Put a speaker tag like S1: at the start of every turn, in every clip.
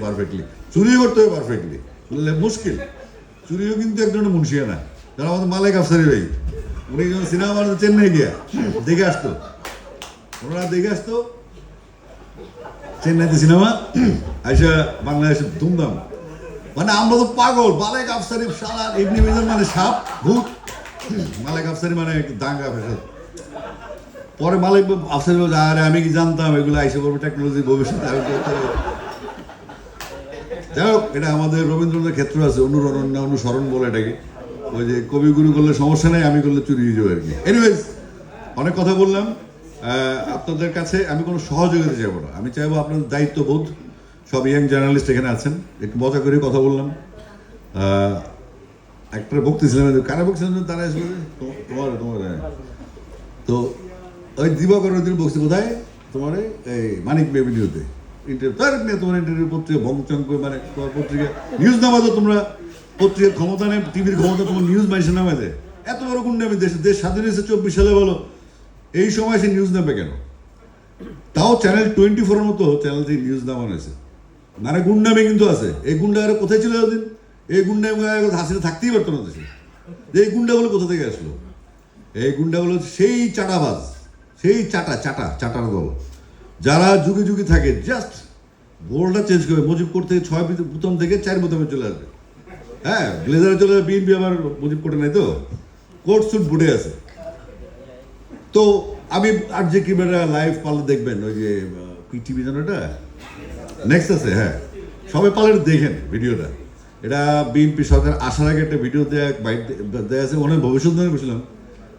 S1: Perfectly চুরিও করতে হবে perfectly, মুশকিল। চুরিও কিন্তু এক ধরনের মুন্সিয়ানা, যারা আমাদের মালিক আফসারি ভাই, উনি যখন সিনেমা বানাতে চেন্নাই গিয়া দেখে আসতো, ওনারা দেখে আসতো চেন্নাইতে সিনেমা, আইসা বাংলাদেশে ধুমধাম। মানে আমরা তো পাগল, মালিক আফসারি সালা এমনি মেজার মানে সাপ ভূত, মালিক আফসারি মানে দাঙ্গা ফেসাদ। পরে মালিক আফসারি বলছে আরে আমি কি জানতাম এগুলো আইসে করবো টেকনোলজির ভবিষ্যতে। যাই হোক, এটা আমাদের রবীন্দ্রনাথের ক্ষেত্র আছে, অনুসরণ বলে এটাকে। ওই যে কবিগুরু করলে সমস্যা নেই, আমি করলে চুরি হয়ে যাবে আর কি। এনিওয়েজ, অনেক কথা বললাম। আপনাদের কাছে আমি কোনো সহযোগিতা চাইবো না, আমি চাইবো আপনাদের দায়িত্ববোধ। সব ইয়াং জার্নালিস্ট এখানে আছেন, একটু মজা করে কথা বললাম। একটা বকতেছিলাম, কারা বকছিলাম তারা আসবে তোমার তো ওই দিবাকর ওই দিন বকছে কোথায় তোমার এই মানিক মেভিনিউতে ইন্টারভিউ, তার তোমার ইন্টারভিউ পত্রিকা ভঙ্গচঙ্ক, মানে তোমার পত্রিকা নিউজ নামাজো, তোমরা পত্রিকার ক্ষমতা নেই, টিভির ক্ষমতা, তোমার নিউজ মানুষের নামে দেয়। এত বড় গুন্ডামি, দেশ স্বাধীন হয়েছে 24 সালে, বলো এই সময় সে নিউজ নামবে কেন? তাও চ্যানেল 24-এর মতো চ্যানেল থেকে নিউজ নামানো হয়েছে। মানে গুন্ডামি কিন্তু আছে। এই গুন্ডারা কোথায় ছিল ওদিন? এই গুন্ডামি হাসিনা থাকতেই পারতো না দেশে। এই গুন্ডাগুলো কোথা থেকে আসলো? এই গুন্ডাগুলো সেই চাটাবাজ, সেই চাটার দল, যারা যুগে যুগে থাকে, জাস্ট বোর্ডটা চেঞ্জ করবে, মুজিব করতে 6 বোতাম থেকে 4 বোতামে চলে আসবে। হ্যাঁ, ব্লেজারে চলে যাবে। বিএনপি আবার মুজিব কোর্টে নাই তো, কোর্ট সুট বুটে আছে। তো আমি আর যে কি লাইভ পালে দেখবেন, ওই যে পিটিভি যেন এটা নেক্সট আছে, হ্যাঁ সবাই পালে দেখেন ভিডিওটা। এটা বিএনপি সরকার আসার আগে একটা ভিডিও দেওয়া আছে, অনেক ভবিষ্যৎ নিয়ে বসছিলাম।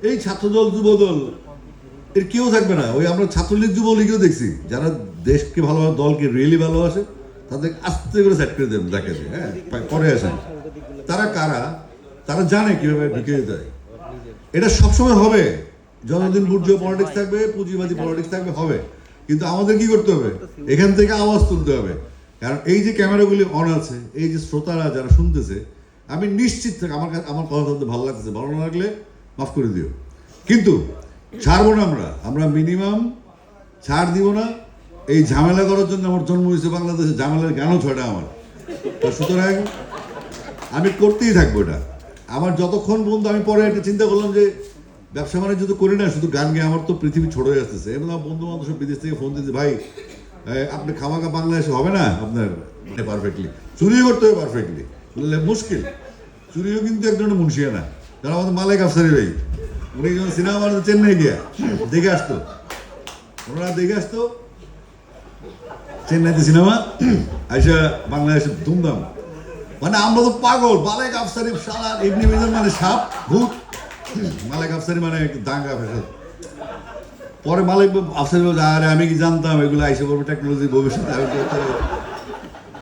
S1: এই ছাত্রদল যুবদল এর কেউ থাকবে না। ওই আমরা ছাত্রলীগ যুবলীগও দেখছি, যারা দেশকে ভালোবাসে, দলকে রিয়েলি ভালোবাসে, তাদের আস্তে করে সেট করে দেন, দেখে যে হ্যাঁ পরে আসেন। তারা কারা? তারা জানে কিভাবে ঢুকে যেতে হয়। এটা সবসময় হবে, যতদিন বুর্জীয় পলিটিক্স থাকবে, পুঁজিবাদী পলিটিক্স থাকবে, হবে। কিন্তু আমাদের কি করতে হবে? এখান থেকে আওয়াজ তুলতে হবে। কারণ এই যে ক্যামেরাগুলি অন আছে, এই যে শ্রোতারা যারা শুনতেছে, আমি নিশ্চিত থেকে আমার কথা বলতে ভালো লাগতেছে, ভালো না লাগলে মাফ করে দিও। কিন্তু ছাড়বো না আমরা মিনিমাম ছাড় দিব না। এই ঝামেলা করার জন্য আমার জন্ম হয়েছে বাংলাদেশে, ঝামেলার জ্ঞানও ছয়টা আমার। তো সুতরাং আমি করতেই থাকবো এটা। আমার যতক্ষণ পর্যন্ত, আমি পরে একটা চিন্তা করলাম যে ব্যবসা বাণিজ্য তো করি না, শুধু গান গিয়ে আমার তো পৃথিবী ছোট হয়ে আসতেছে। এবং আমার বন্ধু বান্ধব সব বিদেশ থেকে ফোন দিচ্ছে, ভাই আপনি খামাখা বাংলাদেশে হবে না আপনার পারফেক্টলি, চুরিও করতে হবে পারফেক্টলি, মুশকিল। চুরিও কিন্তু এক ধরনের মুন্সিয়ানা, যারা আমাদের মালিক আফসারি ভাই, উনি যখন সিনেমা বানাতে চেন্নাই গিয়া দেখে আসতো, ওনারা দেখে আসতো চেন্নাইতে সিনেমা, আইসা বাংলাদেশে ধুমধাম। মানে আমরা তো পাগল, মালিক আফসারি সালা এমনি মেজার মানে সাপ ভূত, মালিক আফসারি মানে দাঙ্গা ফেসাদ। পরে মালিক আফসারি বলছে আরে আমি কি জানতাম এগুলো আইসে করবো টেকনোলজির ভবিষ্যতে।